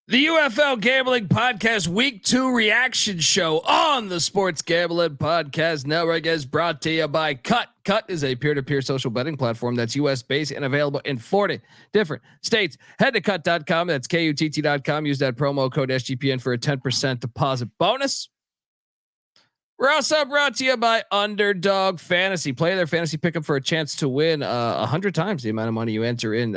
The UFL Gambling Podcast Week 2 reaction show on the Sports Gambling Podcast Network is brought to you by Cut. Cut is a peer-to-peer social betting platform that's US based and available in 40 different states. Head to cut.com. That's KUTT.com. Use that promo code SGPN for a 10% deposit bonus. We're also brought to you by Underdog Fantasy. Play their fantasy pickup for a chance to win 100 times the amount of money you enter in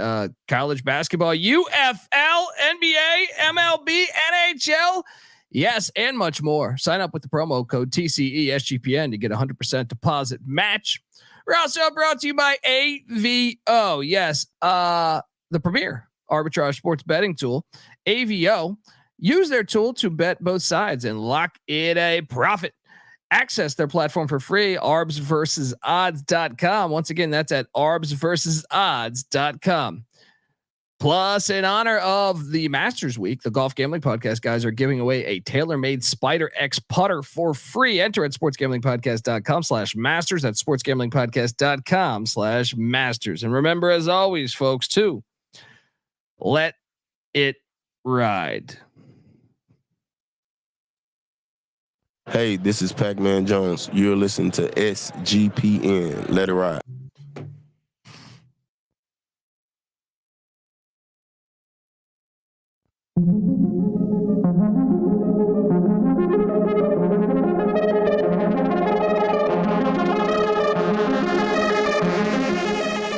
college basketball, UFL, NBA, MLB, NHL, yes, and much more. Sign up with the promo code TCE SGPN to get a 100% deposit match. We're also brought to you by AVO. Yes, the premier arbitrage sports betting tool, AVO. Use their tool to bet both sides and lock in a profit. Access their platform for free, arbsversusodds.com. Once again, that's at arbsversusodds.com. Plus, in honor of the Masters Week, the Golf Gambling Podcast guys are giving away a tailor-made Spider X putter for free. Enter at sportsgamblingpodcast.com/masters. That's sportsgamblingpodcast.com/masters. And remember, as always, folks, to let it ride. Hey, this is Pac-Man Jones. You're listening to SGPN. Let it ride.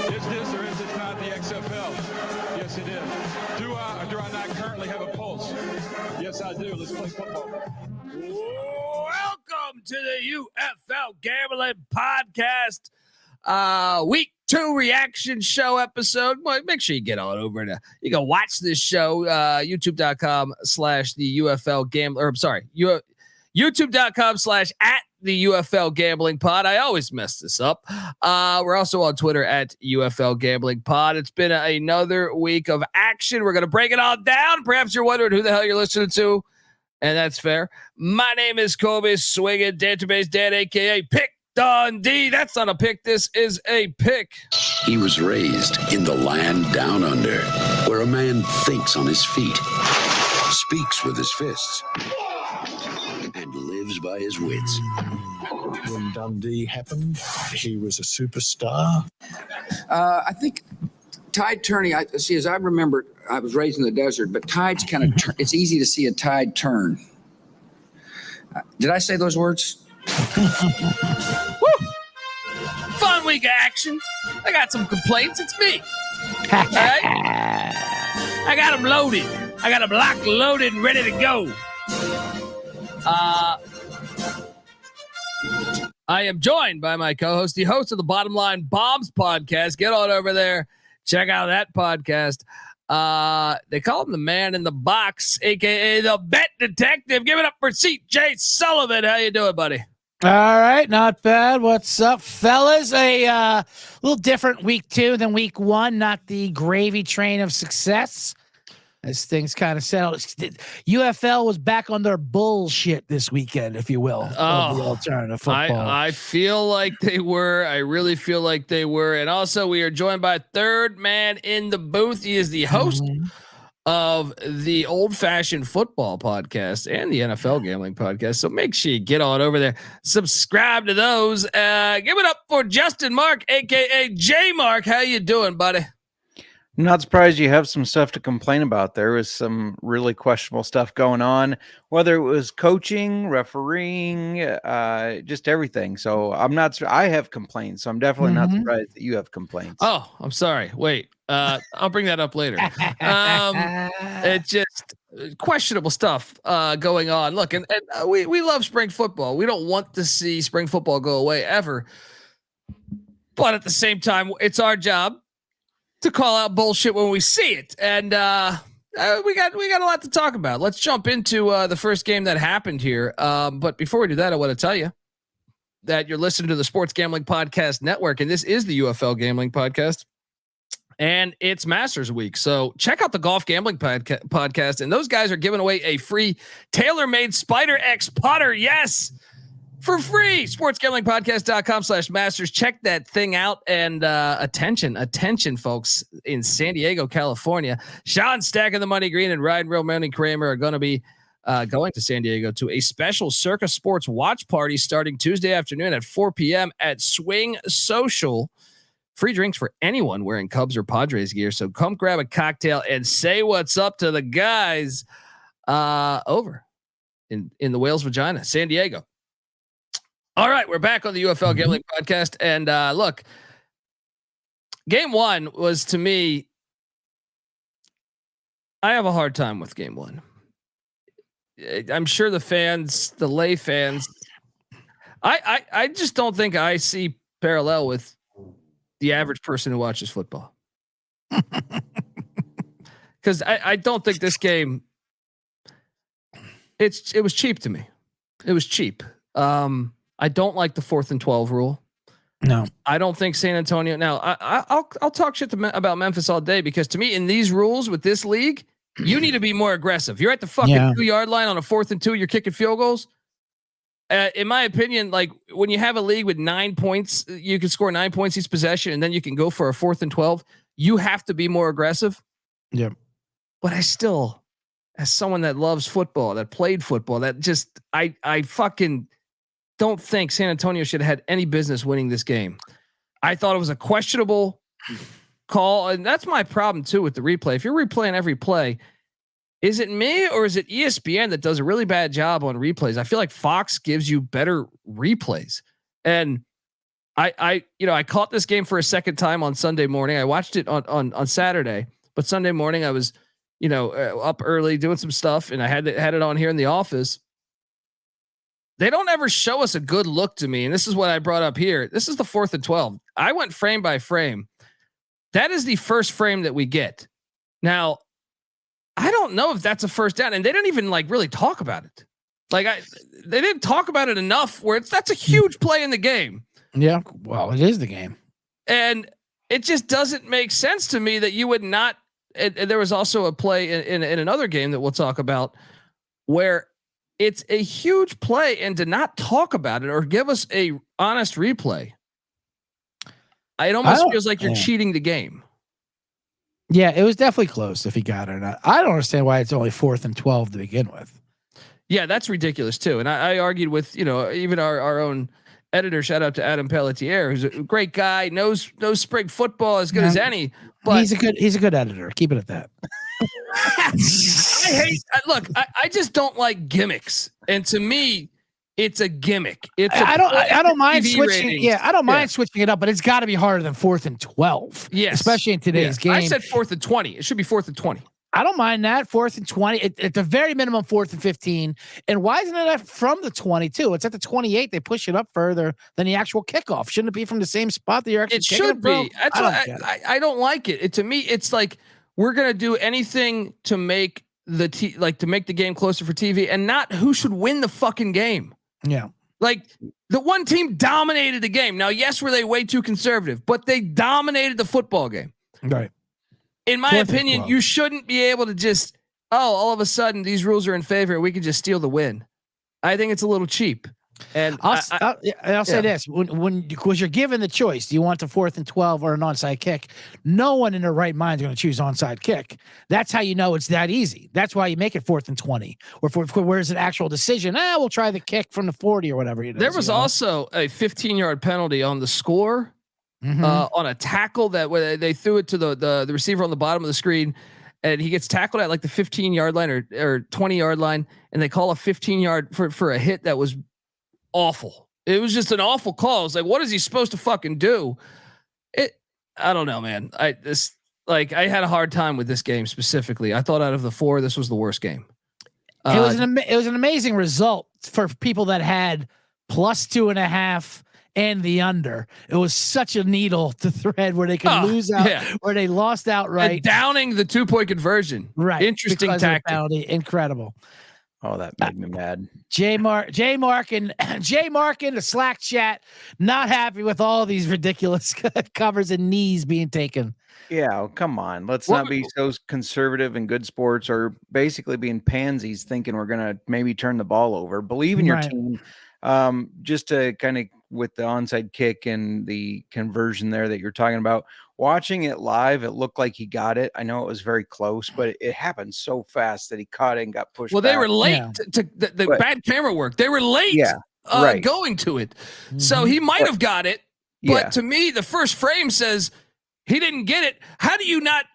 Is this or is it not the XFL? Yes, it is. Do I or do I not currently have a pulse? Yes, I do. Let's play football. Welcome to the UFL Gambling Podcast Week 2 reaction show episode. Well, make sure you get on over to, you can watch this show, youtube.com/the UFL Gambler, I'm sorry, youtube.com/@the UFL Gambling Pod. I always mess this up. We're also on Twitter at UFL Gambling Pod. It's been another week of action. We're going to break it all down. Perhaps you're wondering who the hell you're listening to. And that's fair. My name is Kobe Swinging Database Dan, aka Pick Dundee. That's not a pick. This is a pick. He was raised in the land down under, where a man thinks on his feet, speaks with his fists, and lives by his wits. When Dundee happened, he was a superstar. I think tide turning, as I remember, I was raised in the desert, but tides kind of, it's easy to see a tide turn. Did I say those words? Woo! Fun week of action. I got some complaints. It's me. All right? I got them loaded. I got them locked, loaded, and ready to go. I am joined by my co-host, the host of the Bottom Line Bombs podcast. Get on over there. Check out that podcast. They call him the man in the box, aka the bet detective. Give it up for CJ Sullivan. How you doing, buddy? All right, not bad. What's up, fellas? A little different week 2 than week 1. Not the gravy train of success, as things kind of settled. UFL was back on their bullshit this weekend, if you will. Of the alternative football. I feel like they were. I really feel like they were. And also, we are joined by third man in the booth. He is the host of the Old Fashioned Football Podcast and the NFL Gambling Podcast. So make sure you get on over there, subscribe to those. Give it up for Justin Mark, aka J Mark. How you doing, buddy? I'm not surprised you have some stuff to complain about. There was some really questionable stuff going on, whether it was coaching, refereeing, just everything. So I have complaints. So I'm definitely not surprised that you have complaints. Oh, I'm sorry. Wait, I'll bring that up later. It's just questionable stuff going on. Look, and we love spring football. We don't want to see spring football go away ever. But at the same time, it's our job to call out bullshit when we see it. And we got a lot to talk about. Let's jump into the first game that happened here. But before we do that, I want to tell you that you're listening to the Sports Gambling Podcast Network, and this is the UFL Gambling Podcast. And it's Masters Week. So check out the Golf Gambling Podcast. And those guys are giving away a free tailor-made Spider X putter. Yes, for free. sportsgamblingpodcast.com/masters. Check that thing out. And attention, folks, in San Diego, California. Sean Stacking the Money Green and Ryan Real Money Kramer are going to be going to San Diego to a special Circa Sports watch party starting Tuesday afternoon at 4 p.m. at Swing Social. Free drinks for anyone wearing Cubs or Padres gear. So come grab a cocktail and say what's up to the guys over in the whale's vagina, San Diego. All right, we're back on the UFL Gambling Podcast. And look, game one was, to me, I have a hard time with game one. I'm sure the fans, the lay fans, I just don't think I see parallel with the average person who watches football. Because I don't think this game, it was cheap to me. It was cheap. I don't like the 4th and 12 rule. No, I don't think San Antonio. Now I'll talk shit about Memphis all day, because to me, in these rules with this league, you need to be more aggressive. You're at the fucking 2-yard line on a 4th and 2. You're kicking field goals. In my opinion, like when you have a league with 9 points, you can score 9 points each possession, and then you can go for a 4th and 12. You have to be more aggressive. Yeah. But I still, as someone that loves football, that played football, that just, I fucking don't think San Antonio should have had any business winning this game. I thought it was a questionable call. And that's my problem too with the replay. If you're replaying every play, is it me or is it ESPN that does a really bad job on replays? I feel like Fox gives you better replays. And I caught this game for a second time on Sunday morning. I watched it on Saturday, but Sunday morning I was, up early doing some stuff, and I had it on here in the office. They don't ever show us a good look to me. And this is what I brought up here. This is the 4th and 12. I went frame by frame. That is the first frame that we get. Now, I don't know if that's a first down, and they didn't even really talk about it. They didn't talk about it enough where that's a huge play in the game. Yeah. Well, it is the game. And it just doesn't make sense to me that you would not. And there was also a play in another game that we'll talk about where it's a huge play, and to not talk about it or give us a honest replay, it almost feels like you're cheating the game. Yeah, it was definitely close if he got it or not. I don't understand why it's only 4th and 12 to begin with. Yeah, that's ridiculous too. And I argued with, even our own editor, shout out to Adam Pelletier, who's a great guy, knows spring football as good as any. But he's a good editor. Keep it at that. I just don't like gimmicks. And to me, it's a gimmick. I don't mind switching. Ratings. Yeah, I don't mind switching it up, but it's got to be harder than 4th and 12. Yes, especially in today's game. I said 4th and 20. It should be 4th and 20. I don't mind that 4th and 20. At the very minimum, 4th and 15. And why isn't it from the 22? It's at the 28. They push it up further than the actual kickoff. Shouldn't it be from the same spot that you're actually? It should be. That's I don't like it. To me, it's like we're gonna do anything to make to make the game closer for TV, and not who should win the fucking game. Yeah. Like the one team dominated the game. Now, yes, were they way too conservative, but they dominated the football game. Right. In my opinion, you shouldn't be able to just, all of a sudden these rules are in favor. We can just steal the win. I think it's a little cheap. And I'll say this: because you're given the choice, do you want the 4th and 12 or an onside kick? No one in their right mind is going to choose onside kick. That's how you know it's that easy. That's why you make it 4th and 20, or where's an actual decision? We'll try the kick from the 40 or whatever. There was also a 15-yard penalty on the score, on a tackle that where they threw it to the receiver on the bottom of the screen, and he gets tackled at like the 15-yard line or 20-yard line, and they call a 15-yard for a hit that was awful. It was just an awful call. I was like, what is he supposed to fucking do? I don't know, man. I had a hard time with this game specifically. I thought out of the 4, this was the worst game. It was an amazing result for people that had +2.5 and the under. It was such a needle to thread where they could lose out, where they lost outright. And downing the 2-point conversion. Right. Interesting tactic. Incredible. Oh, that made me mad. J Mark in the Slack chat, not happy with all these ridiculous covers and knees being taken. Yeah, come on. Let's not be so conservative in good sports, or basically being pansies thinking we're going to maybe turn the ball over. Believe in your team. Just to kind of with the onside kick and the conversion there that you're talking about, watching it live, it looked like he got it. I know it was very close, but it happened so fast that he caught it and got pushed. Well, they back. were late to the bad camera work. They were late going to it. So he might have got it. But to me, the first frame says he didn't get it. How do you not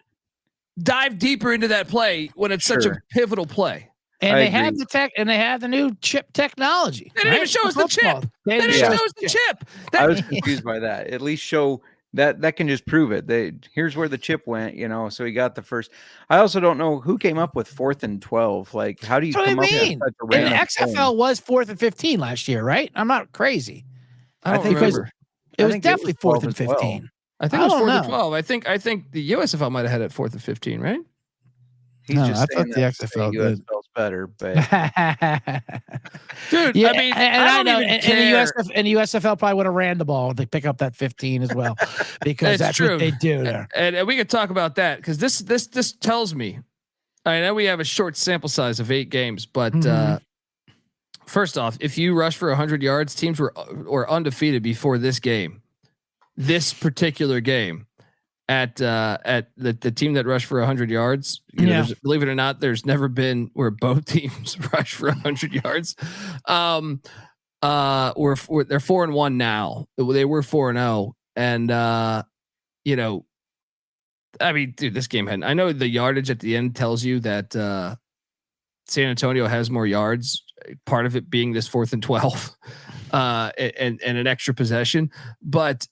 dive deeper into that play when it's such a pivotal play? And they have the tech, and they have the new chip technology. They didn't even show us the chip. They didn't show us the chip. I was confused by that. At least show that can just prove it. Here's where the chip went, so he got the first. I also don't know who came up with 4th and 12. Like, how do you come up with such a random and the XFL was 4th and 15 last year, right? I'm not crazy. I think remember. It was definitely 4th and 15. I think it was 4th and 12. I think the USFL might have had it 4th and 15, right? He's just I thought the XFL did. USFL's better, but dude, I mean, I don't even care. And the USFL probably would have ran the ball. They pick up that 15 as well, because that's true. What they do there. And we could talk about that, because this tells me. I know we have a short sample size of 8 games, but first off, if you rush for 100 yards, teams were undefeated before this game. This particular game. At the team that rushed for 100 yards, believe it or not, there's never been where both teams rush for 100 yards. They're 4-1 now. They were 4-0, and I mean, dude, this game had. I know the yardage at the end tells you that San Antonio has more yards. Part of it being this 4th and 12, and an extra possession. But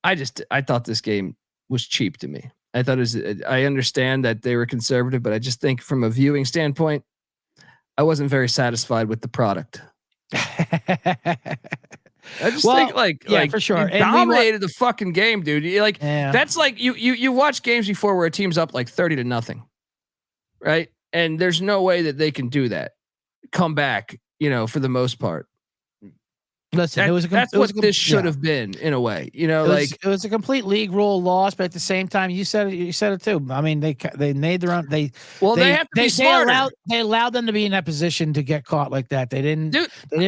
I thought this game was cheap to me. I thought I understand that they were conservative, but I just think from a viewing standpoint, I wasn't very satisfied with the product. I just think for sure. You dominated the fucking game, dude. That's like you watch games before where a team's up like 30-0, right? And there's no way that they can do that. Come back, for the most part. Listen, that's what this should have been in a way, it was a complete league rule loss, but at the same time, you said it too. I mean, they made their own. They have to be smarter. They allowed them to be in that position to get caught like that. They didn't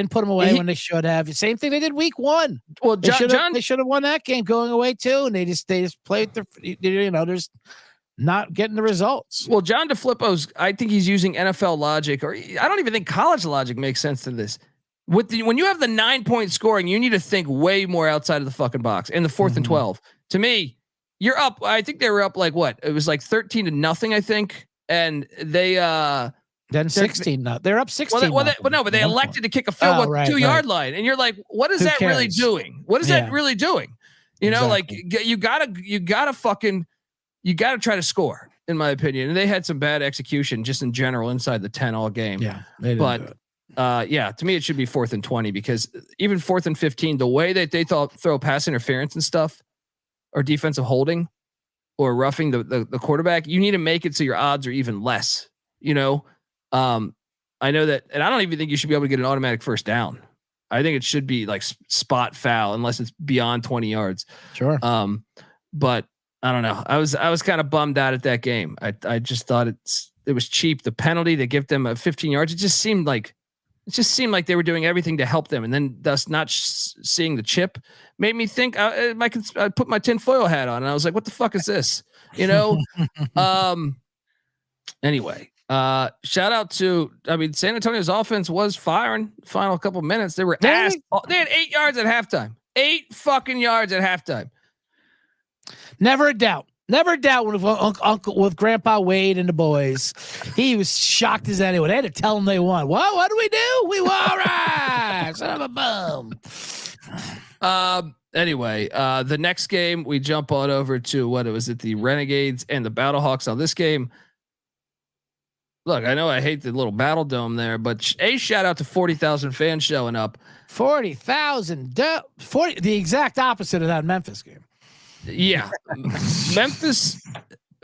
put them away when they should have. Same thing they did week 1. Well, they should have won that game going away too, and they just played their. There's not getting the results. Well, John DeFilippo's. I think he's using NFL logic, or I don't even think college logic makes sense to this. When you have the 9-point scoring, you need to think way more outside of the fucking box. In the 4th and 12, to me, you're up. I think they were up like what? It was like 13-0, I think, and they then 16. They're up 16. But they elected to kick a field goal 2-yard line, and you're like, what is that really doing? What is that really doing? Like you gotta try to score, in my opinion. And they had some bad execution just in general inside the 10 all game. Yeah, to me, it should be 4th and 20, because even 4th and 15, the way that they throw pass interference and stuff, or defensive holding, or roughing the quarterback, you need to make it so your odds are even less. I know that, and I don't even think you should be able to get an automatic first down. I think it should be like spot foul unless it's beyond 20 yards. Sure. But I don't know. I was kind of bummed out at that game. I just thought it was cheap. The penalty to give them a 15 yards, it just seemed like they were doing everything to help them, and then thus not seeing the chip made me think. I put my tinfoil hat on, and I was like, "What the fuck is this?" Anyway, shout out to. I mean, San Antonio's offense was firing. Final couple minutes, they were asked. They had 8 yards at halftime. 8 fucking yards at halftime. Never a doubt. Never doubt with Grandpa Wade and the boys. He was shocked as anyone. They had to tell him they won. What do we do? We won. All right. Son of a bum. Anyway, the next game we jump on over to the Renegades and the Battlehawks. Now this game, look, I know I hate the little Battle Dome there, but shout out to 40,000 fans showing up. 40,000. 40. The exact opposite of that Memphis game. Yeah,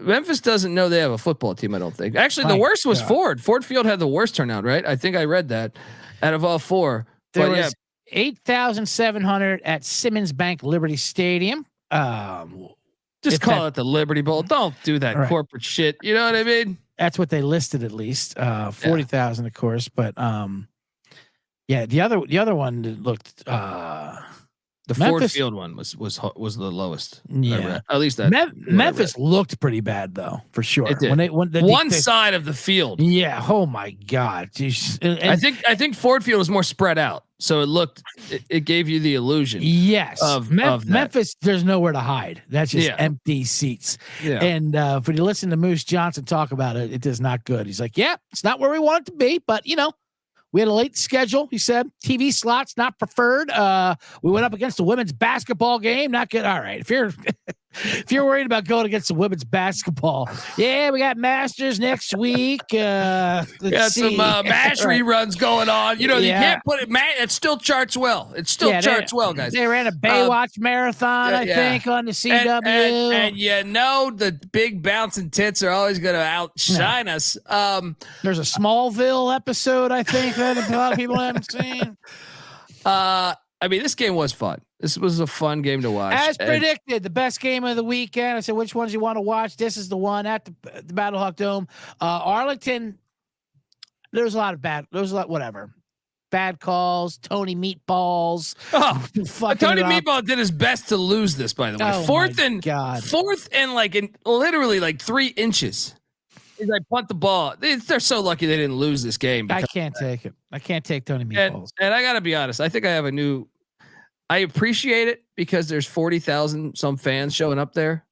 Memphis doesn't know they have a football team. I don't think. Actually, the worst was Ford. Ford Field had the worst turnout, right? I think I read that out of all 4. There was 8,700 at Simmons Bank Liberty Stadium. Just call it the Liberty Bowl. Don't do that corporate shit. You know what I mean? That's what they listed, at least 40,000, of course. But Yeah, the other one that looked The Ford Memphis- Field one was the lowest. Yeah. At least that Memphis looked pretty bad though, for sure. It did. When one side of the field. Yeah. Oh my God. Jeez. And I think Ford Field was more spread out, so it gave you the illusion. Yes. Of that. Memphis, there's nowhere to hide. That's just Yeah. empty seats. Yeah. And when you listen to Moose Johnson talk about it, it is not good. He's like, yeah, it's not where we want it to be, but we had a late schedule. He said TV slots not preferred. We went up against the women's basketball game. Not good. All right. If you're worried about going against the women's basketball, yeah, we got Masters next week. Let's see. Some MASH reruns going on. You can't put it. It still charts well. It still charts well, guys. They ran a Baywatch marathon, I think, on the CW. And the big bouncing tits are always going to outshine us. There's a Smallville episode, I think, that a lot of people haven't seen. I mean, this game was fun. This was a fun game to watch. As predicted, the best game of the weekend. I said, which ones you want to watch? This is the one at the Battlehawk Dome. Arlington, there was a lot of whatever. Bad calls, Tony Meatballs. Oh, Tony Meatball did his best to lose this, by the way. Oh, fourth and literally like 3 inches. As I punt the ball. They're so lucky they didn't lose this game. I can't take it. I can't take Tony Meatballs. And I got to be honest. I think I have I appreciate it because there's 40,000 some fans showing up there.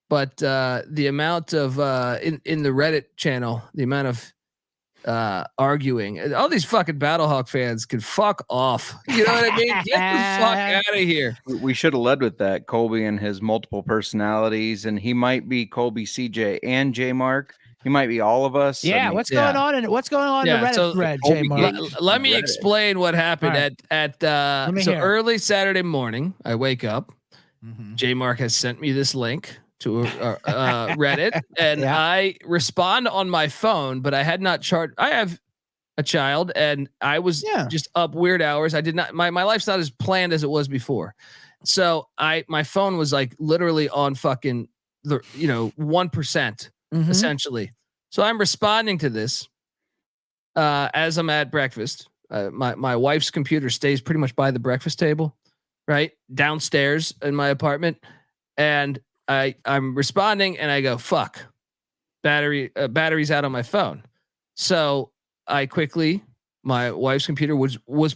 But the amount of in the Reddit channel, the amount of arguing, all these fucking Battlehawk fans can fuck off. You know what I mean? Get the fuck out of here. We should have led with that. Colby and his multiple personalities, and he might be Colby, CJ, and J Mark. He might be all of us. Yeah, what's going on in the Reddit thread, J Mark? Let me explain what happened at early Saturday morning. I wake up. Mm-hmm. J Mark has sent me this link to Reddit, and I respond on my phone, but I had not charged. I have a child, and I was just up weird hours. I did not. My life's not as planned as it was before, so my phone was like literally on fucking 1%. Mm-hmm. Essentially. So I'm responding to this as I'm at breakfast. My wife's computer stays pretty much by the breakfast table, right downstairs in my apartment, and I'm responding, and I go, "Fuck, battery's out on my phone." So I quickly, my wife's computer was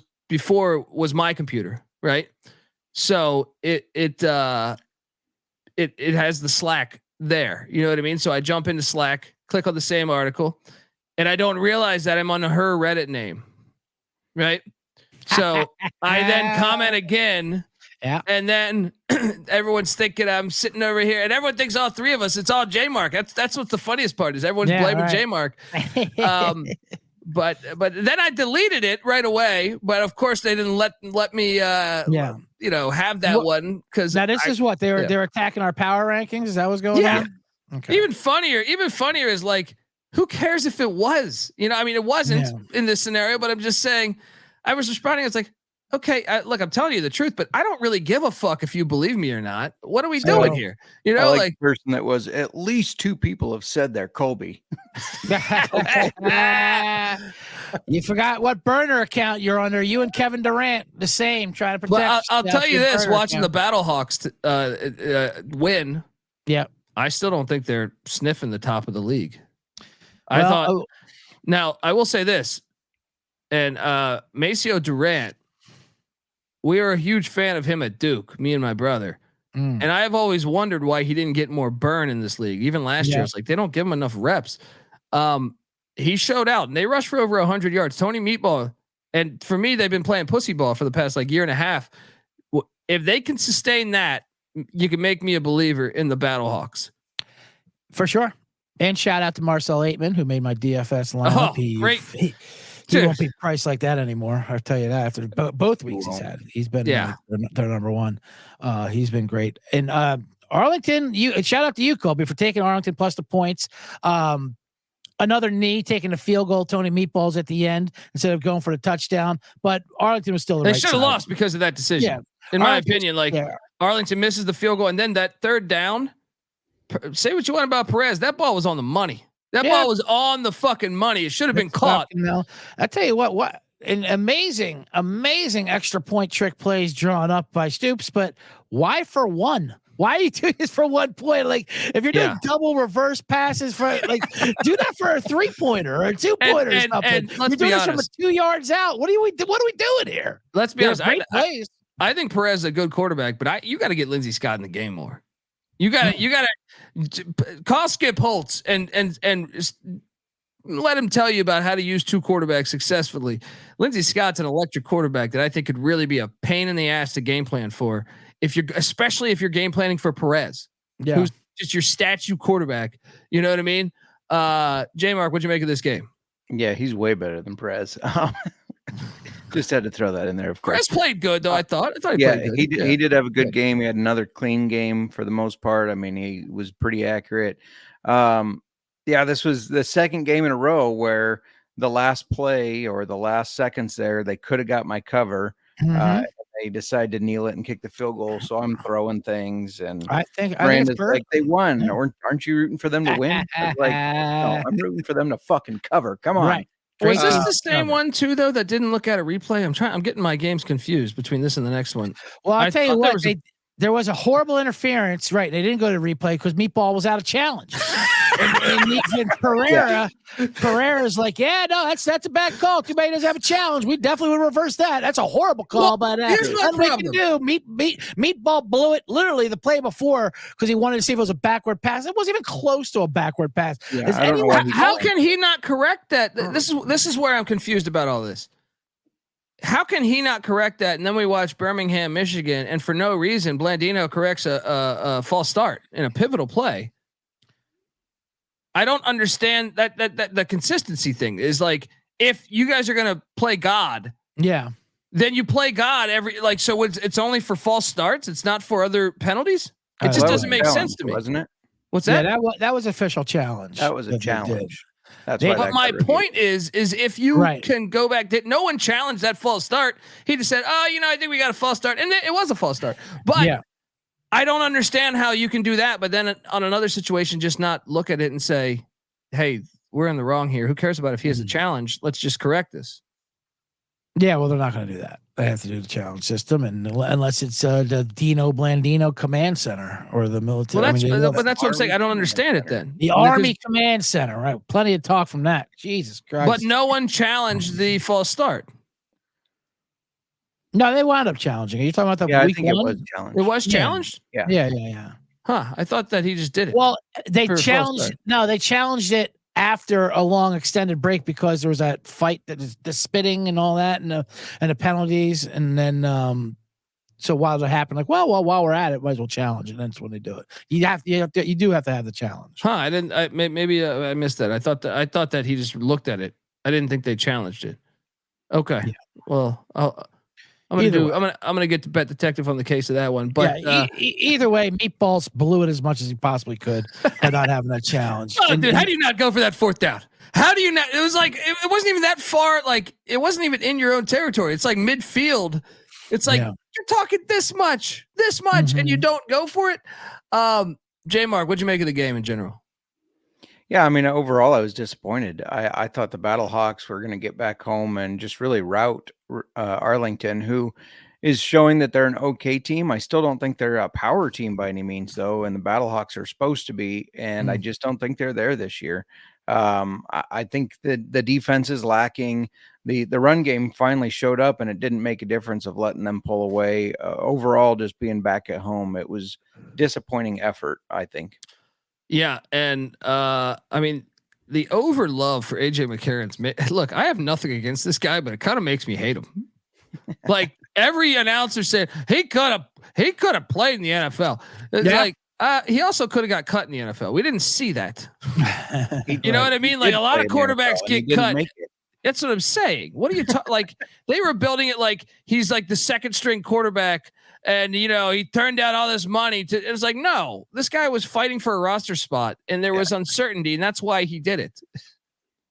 my computer, right? So it has the Slack there, you know what I mean? So I jump into Slack, click on the same article, and I don't realize that I'm on her Reddit name, right? So I then comment again, and then everyone's thinking I'm sitting over here, and everyone thinks all 3 of us. It's all J Mark. That's what's the funniest part is everyone's blaming J Mark. But then I deleted it right away. But of course they didn't let me have that one because now this is what they're attacking our power rankings. Is that what's going on? Okay. Even funnier is like, who cares if it was? I mean, it wasn't in this scenario, but I'm just saying. I was responding. It's like, okay, look, I'm telling you the truth, but I don't really give a fuck if you believe me or not. What are we doing here? I like the person that was at least 2 people have said they're Colby. You forgot what burner account you're under. You and Kevin Durant, the same, trying to protect. Well, I'll tell you this: watching the Battlehawks win, I still don't think they're sniffing the top of the league. Now I will say this, and Maceo Durant, we are a huge fan of him at Duke, me and my brother. And I've always wondered why he didn't get more burn in this league. Even last year, it's like they don't give him enough reps. He showed out, and they rushed for over 100 yards. Tony Meatball, and for me, they've been playing pussy ball for the past year and a half. If they can sustain that, you can make me a believer in the Battlehawks. For sure. And shout out to Marcel Aitman, who made my DFS lineup. Great. He won't be priced like that anymore. I'll tell you that after both weeks he's been their number one. He's been great. And Arlington, shout out to you, Colby, for taking Arlington plus the points. Another knee, taking a field goal, Tony Meatballs at the end instead of going for the touchdown. But Arlington was still They should have lost because of that decision. Yeah. In my opinion, Arlington misses the field goal, and then that third down. Say what you want about Perez. That ball was on the money. That ball was on the fucking money. It should have been caught. I tell you what an amazing extra point trick plays drawn up by Stoops, but why for one? Why are you doing this for 1 point? Like, if you're doing double reverse passes for, like, do that for a 3-pointer or a 2-pointer or something. And let's you're doing be this from honest. 2 yards out. What are we doing here? Let's be honest. Plays. I think Perez is a good quarterback, but you got to get Lindsey Scott in the game more. You got to call Skip Holtz and let him tell you about how to use 2 quarterbacks successfully. Lindsey Scott's an electric quarterback that I think could really be a pain in the ass to game plan for. Especially if you're game planning for Perez, who's just your statue quarterback. You know what I mean? J Mark, what'd you make of this game? Yeah, he's way better than Perez. Just had to throw that in there. Of course, Perez played good though. I thought he played good. He did have a good game. He had another clean game for the most part. I mean, he was pretty accurate. This was the second game in a row where the last play or the last seconds there, they could have got my cover. They decided to kneel it and kick the field goal. So I'm throwing things, and I think it's like they won. Yeah. Aren't you rooting for them to win? Like, no, I'm rooting for them to fucking cover. Come on. Right. Was this the same one too, though, that didn't look at a replay? I'm getting my games confused between this and the next one. Well, I'll tell you what, there was a horrible interference. Right. They didn't go to replay because Meatball was out of challenge. and Pereira's like, yeah, no, that's a bad call. Too bad he doesn't have a challenge. We definitely would reverse that. That's a horrible call, but here's my problem. Meatball blew it literally the play before because he wanted to see if it was a backward pass. It wasn't even close to a backward pass. Yeah, how can he not correct that? This is where I'm confused about all this. How can he not correct that? And then we watch Birmingham, Michigan, and for no reason, Blandino corrects a false start in a pivotal play. I don't understand that the consistency thing is like, if you guys are going to play God, then you play God so it's only for false starts. It's not for other penalties. It just doesn't make sense to me. Wasn't it? What's that? Yeah, that was official challenge. That was a challenge. That's but my point is if you can go back, no one challenged that false start. He just said, I think we got a false start. And it was a false start, but I don't understand how you can do that. But then on another situation, just not look at it and say, hey, we're in the wrong here. Who cares about if he has a challenge? Let's just correct this. Yeah. Well, they're not going to do that. They have to do the challenge system. And unless it's the Dino Blandino Command Center or the military. Well, that's what I'm saying. I don't understand it then. The Army Command Center, right? Plenty of talk from that. Jesus Christ. But no one challenged the false start. No, they wound up challenging. Are you talking about the week I think one? it was challenged. It was challenged? Yeah. Huh. I thought that he just did it. Well, they challenged it after a long extended break because there was that fight, the spitting and all that, and the penalties, and then so while it happened, like, well, while we're at it, might as well challenge, and that's when they do it. You do have to have the challenge. I didn't. Maybe I missed that. I thought that he just looked at it. I didn't think they challenged it. Okay. Yeah. Well, I'm gonna get to bet detective on the case of that one. But either way, Meatballs blew it as much as he possibly could by not having that challenge. Dude, how do you not go for that fourth down? How do you not? It was like it wasn't even that far. Like it wasn't even in your own territory. It's like midfield. It's like you're talking this much, and you don't go for it. J Mark, what'd you make of the game in general? Yeah, I mean, overall, I was disappointed. I thought the Battlehawks were going to get back home and just really rout Arlington, who is showing that they're an okay team. I still don't think they're a power team by any means, though, and the Battlehawks are supposed to be, and I just don't think they're there this year. I think the defense is lacking. The run game finally showed up, and it didn't make a difference of letting them pull away. Overall, just being back at home, it was disappointing effort, I think. Yeah, and I mean, the over love for AJ McCarron's. Look, I have nothing against this guy, but it kind of makes me hate him. Like every announcer said, he could have played in the NFL. It's like he also could have got cut in the NFL. We didn't see that. You know what I mean? Like a lot of quarterbacks get cut. That's what I'm saying. What are you talking? Like they were building it like he's like the second string quarterback. And, he turned down all this money it was like, no, this guy was fighting for a roster spot and there was uncertainty. And that's why he did it.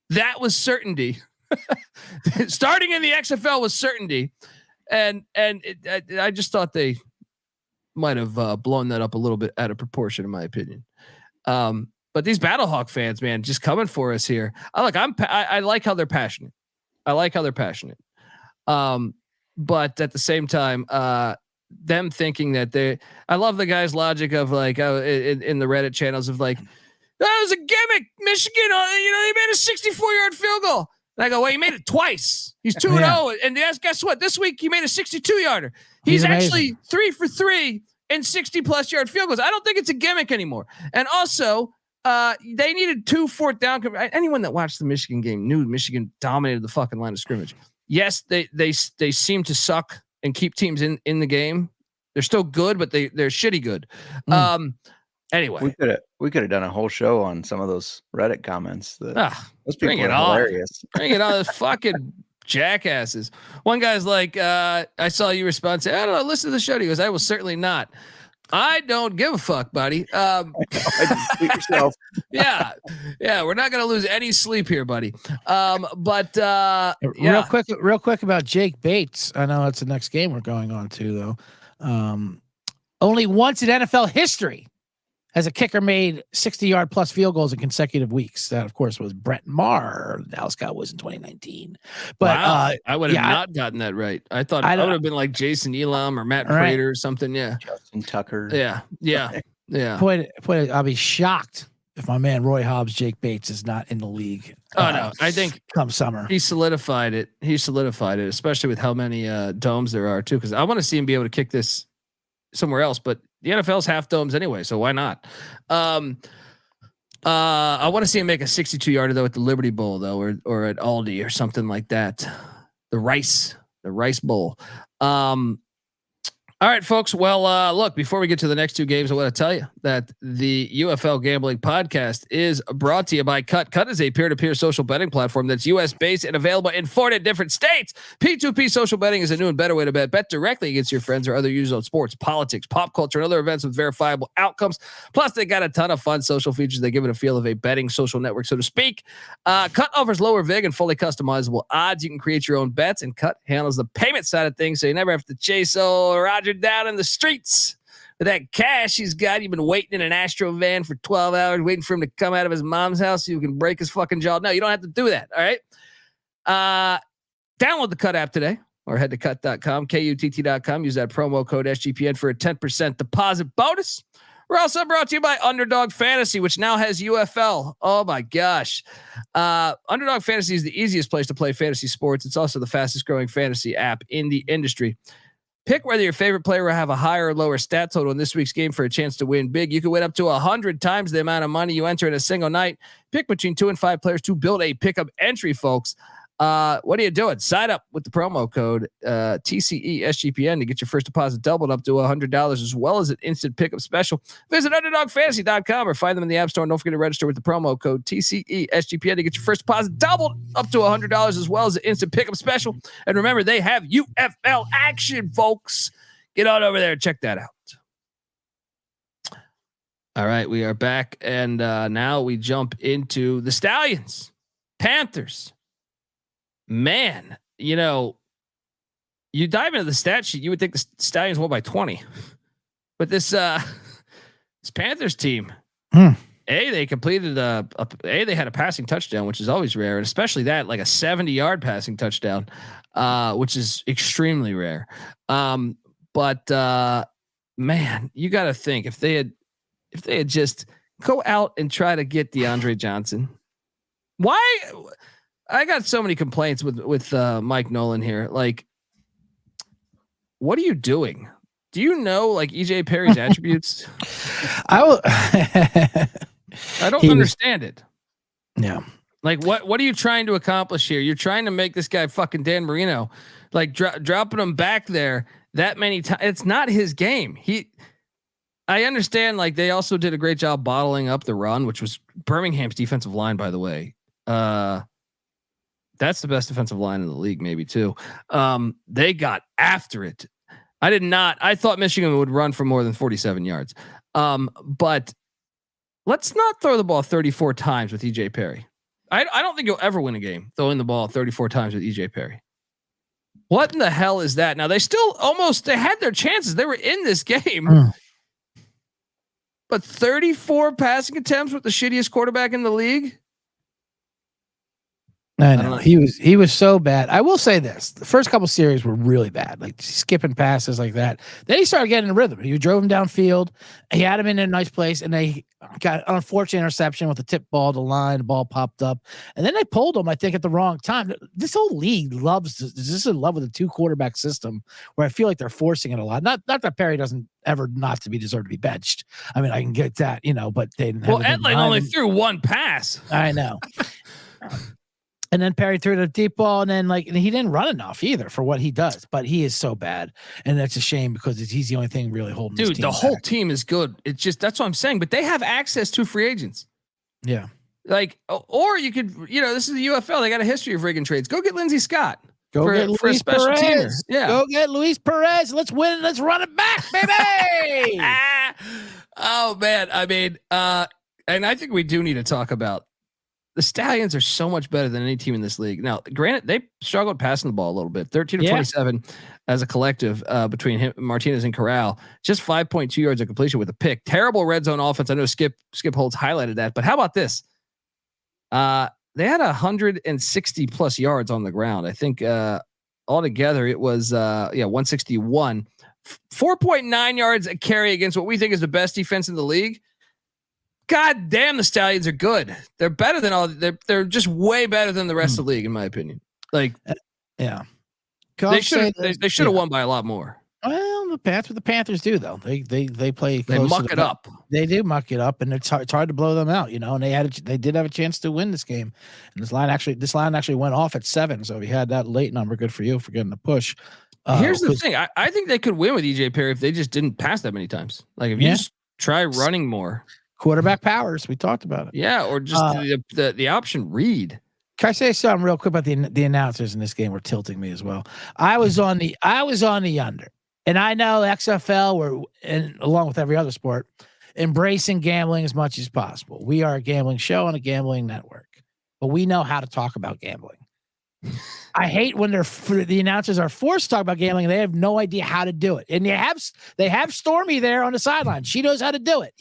That was certainty. Starting in the XFL was certainty. And I just thought they might have blown that up a little bit out of proportion, in my opinion. But these Battlehawk fans, man, just coming for us here. I like how they're passionate. But at the same time, them thinking that I love the guy's logic of like in the Reddit channels of like, that was a gimmick. Michigan, they made a 64-yard field goal. And I go, well, he made it twice. He's 2-0. And guess what? This week he made a 62-yarder. He's actually 3 for 3 in 60+ yard field goals. I don't think it's a gimmick anymore. And also, they needed 2 fourth down. Anyone that watched the Michigan game knew Michigan dominated the fucking line of scrimmage. Yes, they seem to suck and keep teams in the game. They're still good, but they're shitty good. Anyway, we could have done a whole show on some of those Reddit comments. Those people are hilarious. Bring it on, those fucking jackasses. One guy's like, I saw you respond, say, I don't know, listen to the show. He goes, I will certainly not. I don't give a fuck, buddy. Yourself. Yeah, we're not gonna lose any sleep here, buddy. Real quick about Jake Bates. I know that's the next game we're going on to, though. Only once in NFL history has a kicker made 60-yard plus field goals in consecutive weeks. That, of course, was Brett Maher. The Dallas Cowboys in 2019. But wow. I would have not gotten that right. I thought I would have been like Jason Elam or Matt Prater or something. Yeah, Justin Tucker. Yeah. Boy, I'll be shocked if my man Roy Hobbs, Jake Bates is not in the league. No, I think come summer he solidified it. Especially with how many domes there are too. Because I want to see him be able to kick this somewhere else, but the NFL's half domes anyway, so why not? I want to see him make a 62-yarder though at the Liberty Bowl though, or at Aldi or something like that. The Rice Bowl. All right, folks. Well, look, before we get to the next 2 games, I want to tell you that the UFL Gambling Podcast is brought to you by Cut. Cut is a peer-to-peer social betting platform that's U.S.-based and available in 40 different states. P2P social betting is a new and better way to bet. Bet directly against your friends or other users on sports, politics, pop culture, and other events with verifiable outcomes. Plus, they got a ton of fun social features. They give it a feel of a betting social network, so to speak. Cut offers lower vig and fully customizable odds. You can create your own bets, and Cut handles the payment side of things, so you never have to chase old Roger down in the streets with that cash he's got. You've been waiting in an Astro van for 12 hours, waiting for him to come out of his mom's house so you can break his fucking jaw. No, you don't have to do that. All right. Download the Cut app today or head to cut.com, KUTT.com. Use that promo code SGPN for a 10% deposit bonus. We're also brought to you by Underdog Fantasy, which now has UFL. Oh my gosh. Underdog Fantasy is the easiest place to play fantasy sports. It's also the fastest growing fantasy app in the industry. Pick whether your favorite player will have a higher or lower stat total in this week's game for a chance to win big. You can win up to 100 times the amount of money you enter in a single night. Pick between 2 and 5 players to build a pickup entry, folks. What are you doing? Sign up with the promo code TCESGPN to get your first deposit doubled up to $100 as well as an instant pickup special. Visit UnderdogFantasy.com or find them in the App Store. And don't forget to register with the promo code TCESGPN to get your first deposit doubled up to $100 as well as an instant pickup special. And remember, they have UFL action, folks. Get on over there and check that out. All right, we are back. And now we jump into the Stallions, Panthers. Man, you dive into the stat sheet, you would think the Stallions won by 20, but this Panthers team, they completed they had a passing touchdown, which is always rare, and especially that like a 70-yard passing touchdown, which is extremely rare. But man, you got to think if they had just go out and try to get DeAndre Johnson. Why? I got so many complaints with Mike Nolan here. Like, what are you doing? Do you know like EJ Perry's attributes? I don't understand it. Yeah. Like what are you trying to accomplish here? You're trying to make this guy fucking Dan Marino, like dropping him back there that many times. It's not his game. I understand. Like they also did a great job bottling up the run, which was Birmingham's defensive line, by the way. That's the best defensive line in the league, maybe too. They got after it. I thought Michigan would run for more than 47 yards. But let's not throw the ball 34 times with EJ Perry. I don't think you'll ever win a game throwing the ball 34 times with EJ Perry. What in the hell is that? Now they had their chances. They were in this game, but 34 passing attempts with the shittiest quarterback in the league. I don't know. know. He was so bad. I will say this: the first couple series were really bad, like skipping passes like that. Then he started getting in rhythm. He drove him downfield. He had him in a nice place, and they got an unfortunate interception with the tip ball to line. The ball popped up, and then they pulled him. I think at the wrong time. This whole league is just in love with a 2-quarterback system, where I feel like they're forcing it a lot. Not that Perry doesn't ever not to be deserved to be benched. I mean, I can get that, but they didn't. Well, Etling only threw one pass. I know. And then Perry threw the deep ball, and then he didn't run enough either for what he does. But he is so bad, and that's a shame because he's the only thing really holding. Dude, this team the whole back. team is good. It's just that's what I'm saying. But they have access to free agents. Yeah. Or you could, this is the UFL. They got a history of rigging trades. Go get Lindsey Scott. Go get for a Luis special Perez. teamer. Yeah. Go get Luis Perez. Let's win. Let's run it back, baby. Oh man. I mean, and I think we do need to talk about the Stallions are so much better than any team in this league. Now, granted, they struggled passing the ball a little bit. 13 of 27 as a collective between him, Martinez and Corral. Just 5.2 yards of completion with a pick. Terrible red zone offense. I know Skip Holtz highlighted that, but how about this? They had 160 plus yards on the ground. I think altogether it was 161. 4.9 yards a carry against what we think is the best defense in the league. God damn, the Stallions are good. They're better than all. They're just way better than the rest of the league, in my opinion. Yeah, they should have won by a lot more. Well, the Panthers do though. They play. They muck it up. They do muck it up, and it's hard to blow them out. And they did have a chance to win this game. And this line actually went off at 7. So if you had that late number, good for you for getting the push. Here's the thing: I think they could win with EJ Perry if they just didn't pass that many times. Like if you just try running more. Quarterback powers. We talked about it. Yeah, or just the option read. Can I say something real quick about the announcers in this game were tilting me as well. I was on the under, and I know XFL and along with every other sport, embracing gambling as much as possible. We are a gambling show on a gambling network, but we know how to talk about gambling. I hate when the announcers are forced to talk about gambling and they have no idea how to do it. And they have Stormy there on the sideline. She knows how to do it.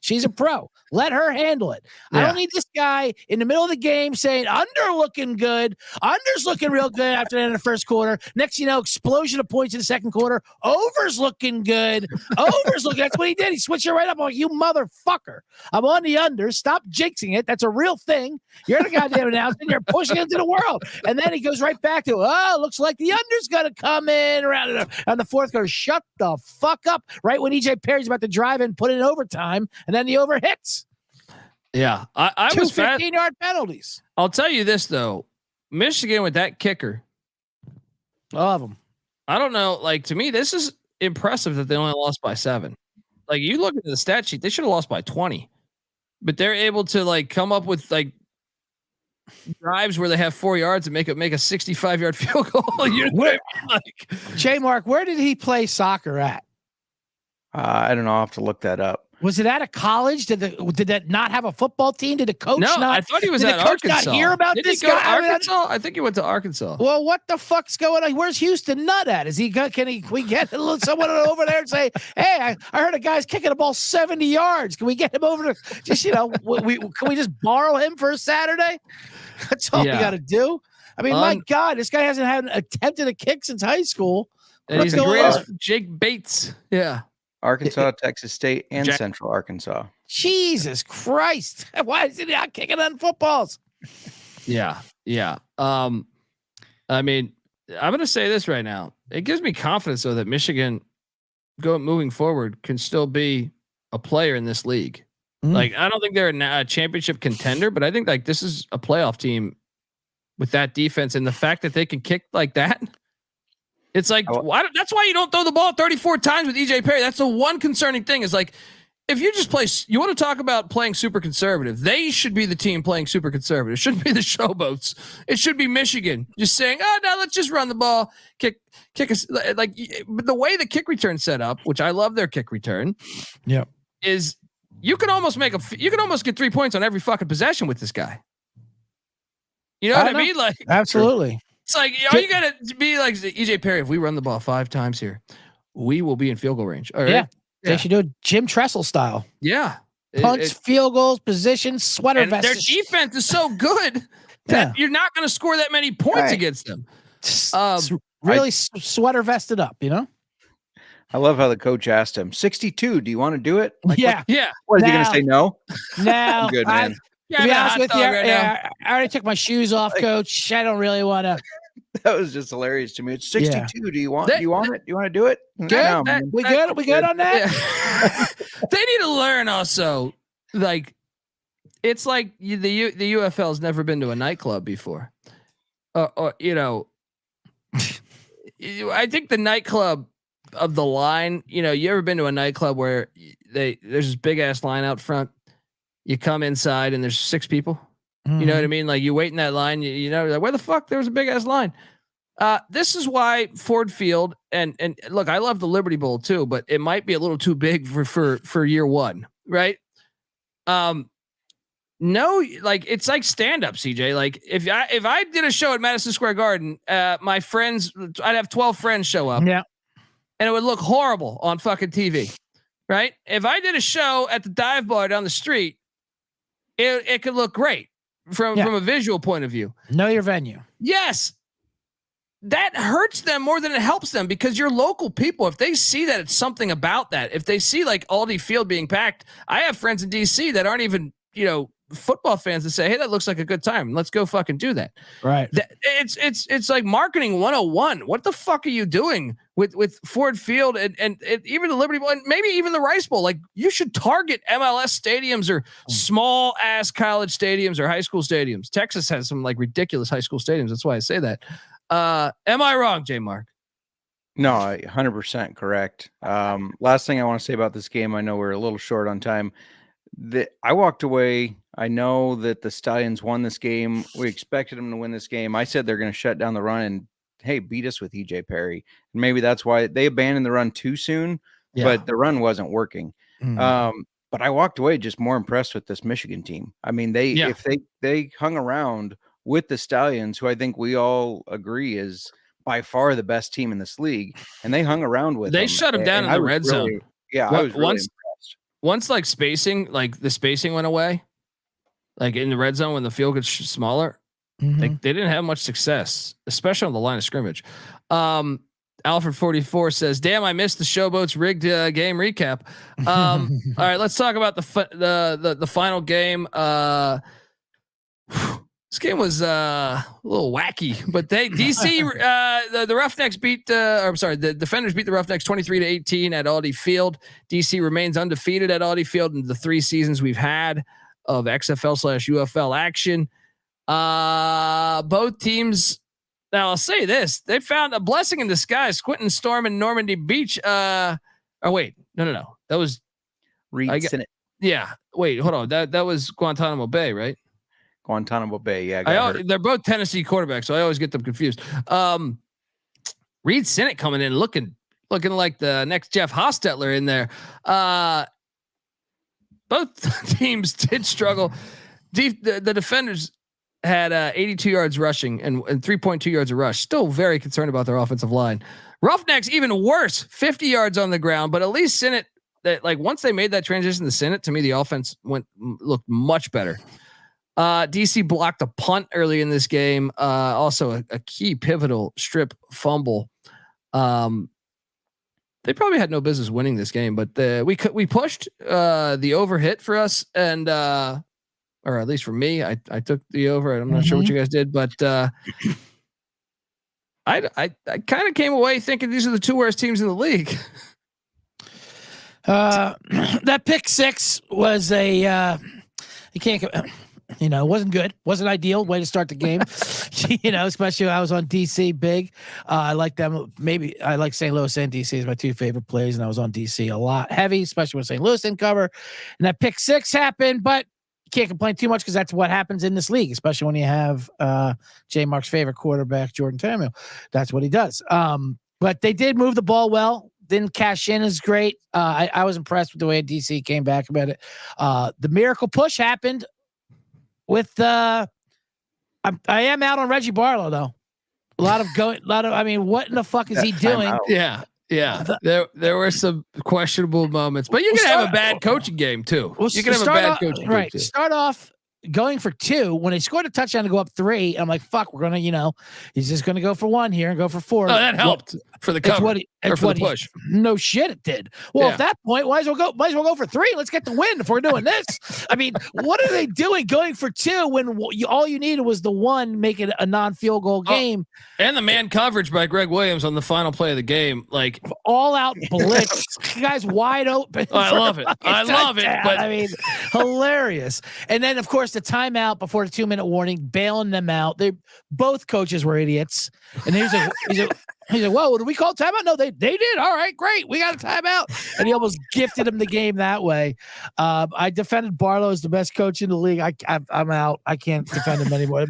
She's a pro. Let her handle it. Yeah. I don't need this guy in the middle of the game saying under looking good. Under's looking real good after the end of the first quarter. Next, explosion of points in the second quarter. Over's looking good. Over's looking. That's what he did. He switched it right up. I'm like, you motherfucker. I'm on the under. Stop jinxing it. That's a real thing. You're the goddamn announcer. You're pushing it into the world. And then he goes right back to, looks like the under's going to come in around on the fourth quarter. Shut the fuck up. Right when EJ Perry's about to drive in, put it in overtime, and then the over hits. Yeah. I was 15-yard penalties. I'll tell you this, though. Michigan with that kicker. Love them. I don't know. To me, this is impressive that they only lost by 7. You look at the stat sheet, they should have lost by 20. But they're able to, come up with, drives where they have 4 yards and make a 65-yard field goal. J Mark, where did he play soccer at? I don't know. I'll have to look that up. Was it at a college? Did that not have a football team? Did the coach not? I thought he was at Arkansas. Not hear about Did this he go guy? to Arkansas? I think he went to Arkansas. Well, what the fuck's going on? Where's Houston Nutt at? Can we get someone over there and say, hey, I heard a guy's kicking a ball 70 yards. Can we get him over to just can we just borrow him for a Saturday? That's all we got to do. I mean, my God, this guy hasn't had attempted a kick since high school. And he's the greatest. Jake Bates. Yeah. Arkansas, Texas State, and Central Arkansas. Jesus Christ. Why is he not kicking on footballs? Yeah. I mean, I'm going to say this right now. It gives me confidence, though, that Michigan, moving forward, can still be a player in this league. I don't think they're a championship contender, but I think this is a playoff team with that defense and the fact that they can kick like that. It's why? That's why you don't throw the ball 34 times with EJ Perry. That's the one concerning thing. Is if you just play, you want to talk about playing super conservative. They should be the team playing super conservative. It shouldn't be the Showboats. It should be Michigan just saying, no, let's just run the ball, kick us. But the way the kick return set up, which I love their kick return, is you can almost get 3 points on every fucking possession with this guy. You know what I mean? Absolutely. It's all you gotta be like EJ Perry. If we run the ball 5 times here, we will be in field goal range. All right. Yeah. They should do it Jim Tressel style. Yeah. Punts, field goals, positions, sweater vests. Their defense is so good that you're not going to score that many points against them. Really sweater vested up, you know? I love how the coach asked him, 62, do you want to do it? Like, yeah. What, is he going to say no? No. I'm good, man. To be honest with you, I already took my shoes off, Coach. I don't really want to. That was just hilarious to me. It's 62. Yeah. Do you want it? Do you want to do it? Good. No, we good on that? Yeah. They need to learn also, like, it's like the UFL's never been to a nightclub before. Or you know, I think the nightclub of the line, you know, you ever been to a nightclub where there's this big ass line out front? You come inside and there's 6 people. Mm-hmm. You know what I mean? Like you wait in that line, you know, like where the fuck there was a big ass line. This is why Ford Field and look, I love the Liberty Bowl too, but it might be a little too big for year one, right? No, like it's like stand up, CJ. Like if I did a show at Madison Square Garden, my friends, I'd have 12 friends show up. Yeah. And it would look horrible on fucking TV, right? If I did a show at the dive bar down the street, it could look great from a visual point of view. Know your venue. Yes. That hurts them more than it helps them because your local people, if they see that it's something about that, if they see like Aldi Field being packed, I have friends in DC that aren't even, you know, football fans that say, hey, that looks like a good time. Let's go fucking do that. Right. It's like marketing 101. What the fuck are you doing with Ford Field and even the Liberty Bowl and maybe even the Rice Bowl? Like you should target MLS stadiums or small ass college stadiums or high school stadiums. Texas has some like ridiculous high school stadiums. That's why I say that. Am I wrong, J Mark? No, 100% correct. Last thing I want to say about this game, I know we're a little short on time. I walked away. I know that the Stallions won this game. We expected them to win this game. I said they're going to shut down the run and, hey, beat us with EJ Perry. And maybe that's why they abandoned the run too soon, but the run wasn't working. But I walked away just more impressed with this Michigan team. I mean, if they hung around with the Stallions, who I think we all agree is by far the best team in this league, and they hung around with them. They shut them down in the red zone. Yeah, I was really impressed. Once like the spacing went away, like in the red zone when the field gets smaller, they didn't have much success, especially on the line of scrimmage. Alfred 44 says, "Damn, I missed the Showboats rigged game recap." All right, let's talk about the final game. This game was a little wacky, but DC the Roughnecks the Defenders beat the Roughnecks 23-18 at Aldi Field. DC remains undefeated at Aldi Field in the 3 seasons we've had of XFL/UFL action. Both teams. Now I'll say this: they found a blessing in disguise. Quentin Storm and Normandy Beach. No, that was Reed Sinnott. Yeah, wait, hold on. That was Guantanamo Bay, right? Guantanamo Bay, yeah. They're both Tennessee quarterbacks, so I always get them confused. Reed Sinnott coming in looking like the next Jeff Hostetler in there. Both teams did struggle. The Defenders had 82 yards rushing and 3.2 yards of rush. Still very concerned about their offensive line. Roughnecks even worse, 50 yards on the ground, but at least Sinnott, that like once they made that transition to Sinnott, to me the offense looked much better. DC blocked a punt early in this game. Also a key pivotal strip fumble. They probably had no business winning this game, but we pushed the over hit for us, and or at least for me, I took the over. I'm not sure what you guys did, but I kind of came away thinking these are the 2 worst teams in the league. That pick 6 was you can't. It wasn't good. Wasn't ideal way to start the game. Especially when I was on DC big. I like them. Maybe I like St. Louis and DC is my 2 favorite plays, and I was on DC a lot heavy, especially when St. Louis didn't cover. And that pick 6 happened, but you can't complain too much because that's what happens in this league, especially when you have J Mark's favorite quarterback, Jordan Samuel. That's what he does. But they did move the ball well. Didn't cash in is great. I was impressed with the way DC came back about it. The miracle push happened. With I am out on Reggie Barlow though. I mean, what in the fuck is he doing? Yeah. There were some questionable moments, but you can have a bad coaching game too. You can have a bad coaching game too. Start off, going for 2 when they scored a touchdown to go up 3. I'm like, fuck, we're gonna, he's just gonna go for 1 here and go for 4. Oh, that helped for the cover or for the push. No shit, it did. Well, at that point, might as well go for 3. Let's get the win if we're doing this. I mean, what are they doing going for 2 when all you needed was the 1, make it a non-field goal game? And the man coverage by Greg Williams on the final play of the game, like all out blitz, guys wide open. I love it. I love it. But I mean, hilarious. And then, of course, the timeout before the 2-minute warning, bailing them out. Both coaches were idiots. And he's like, whoa, did we call timeout? No, they did. All right, great. We got a timeout. And he almost gifted him the game that way. I defended Barlow as the best coach in the league. I'm out. I can't defend him anymore.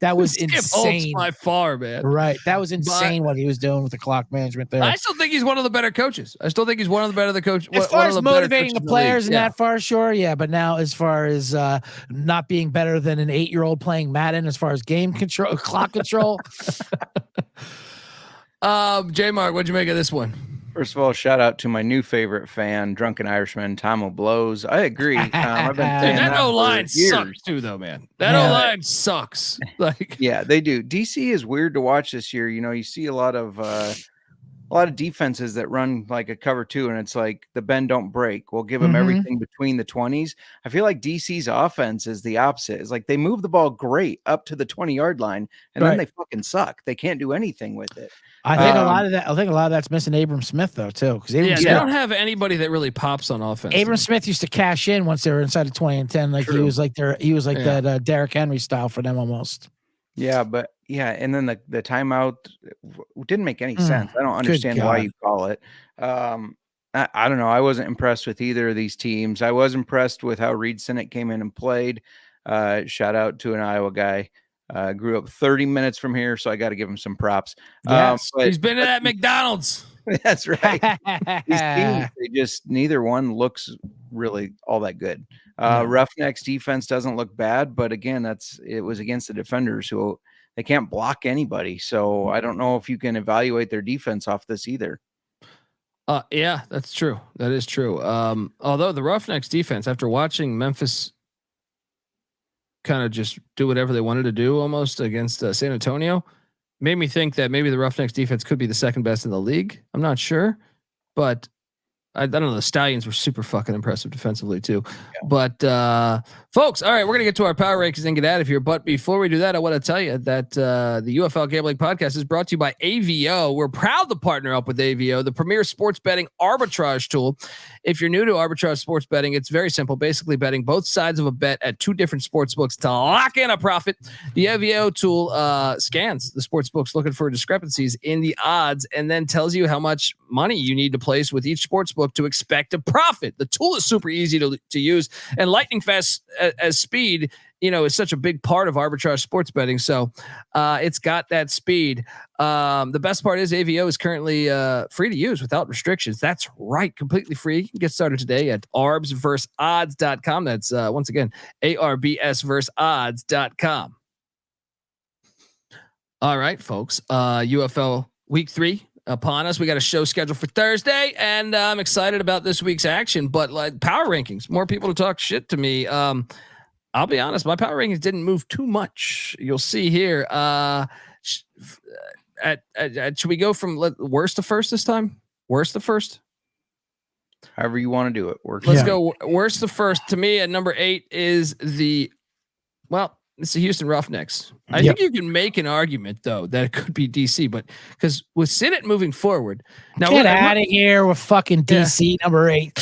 That was insane. By far, man. Right. That was insane what he was doing with the clock management there. I still think he's one of the better coaches. I still think he's one of the better coaches. As far as motivating the players in that far, sure. Yeah. But now as far as not being better than an 8-year-old playing Madden, as far as game control, clock control. J Mark, what'd you make of this one? First of all, shout out to my new favorite fan, Drunken Irishman, Tom O'Blows. I agree. I've been saying that O-line sucks too, though, man. That O-line sucks. Like, yeah, they do. DC is weird to watch this year. You see a lot of defenses that run like a cover 2, and it's like the bend don't break. We'll give them everything between the 20s. I feel like DC's offense is the opposite. It's like they move the ball great up to the 20-yard line, and then they fucking suck. They can't do anything with it. I think a lot of that's missing Abram Smith though too, because they don't have anybody that really pops on offense. Abram Smith used to cash in once they were inside of 20 and 10. Like he was like that Derrick Henry style for them almost. Yeah, but and then the timeout didn't make any sense. I don't understand why you call it. I don't know. I wasn't impressed with either of these teams. I was impressed with how Reed Sinnott came in and played. Shout out to an Iowa guy. Grew up 30 minutes from here, so I got to give him some props. Yes, he's been to that McDonald's. That's right. These teams, neither one looks really all that good. Roughnecks defense doesn't look bad, but again, it was against the defenders who they can't block anybody. So I don't know if you can evaluate their defense off this either. Yeah, that's true. That is true. Although the Roughnecks defense, after watching Memphis kind of just do whatever they wanted to do almost against San Antonio, made me think that maybe the Roughnecks defense could be the second best in the league. I'm not sure, but I don't know. The Stallions were super fucking impressive defensively too. Yeah. But folks, all right, we're going to get to our power rankings and get out of here. But before we do that, I want to tell you that the UFL Gambling Podcast is brought to you by AVO. We're proud to partner up with AVO, the premier sports betting arbitrage tool. If you're new to arbitrage sports betting, it's very simple. Basically betting both sides of a bet at 2 different sports books to lock in a profit. The AVO tool scans the sports books looking for discrepancies in the odds and then tells you how much money you need to place with each sports book to expect a profit. The tool is super easy to use, and lightning fast as speed, is such a big part of arbitrage sports betting. So it's got that speed. The best part is AVO is currently free to use without restrictions. That's right. Completely free. You can get started today at arbsversusodds.com. That's once again, arbsversusodds.com. All right, folks. UFL week 3 upon us. We got a show scheduled for Thursday, and I'm excited about this week's action. But like power rankings, more people to talk shit to me. I'll be honest, my power rankings didn't move too much. You'll see here. Should we go from worst to first this time? Worst to first? However you want to do it. Let's go worst to first. To me, at number 8 is it's the Houston Roughnecks. I think you can make an argument though that it could be DC, but because with Sinnott moving forward, now get out of here with fucking DC number 8.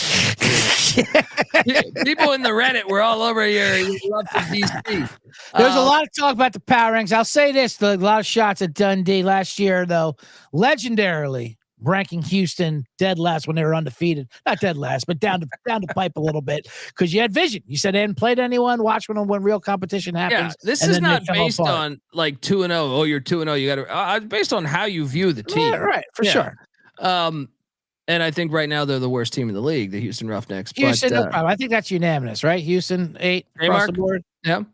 People in the Reddit were all over here. Love for DC. There's a lot of talk about the power ranks. I'll say this: a lot of shots at Dundee last year, though, legendarily ranking Houston dead last when they were undefeated. Not dead last, but down to pipe a little bit because you had vision. You said they hadn't played anyone. Watch when real competition happens. Yeah, this is not based on like 2-0. Oh, you're 2-0. You got to based on how you view the team. Right, for sure. And I think right now they're the worst team in the league, the Houston Roughnecks. Houston, no problem. I think that's unanimous, right? Houston 8 across the board. Yeah.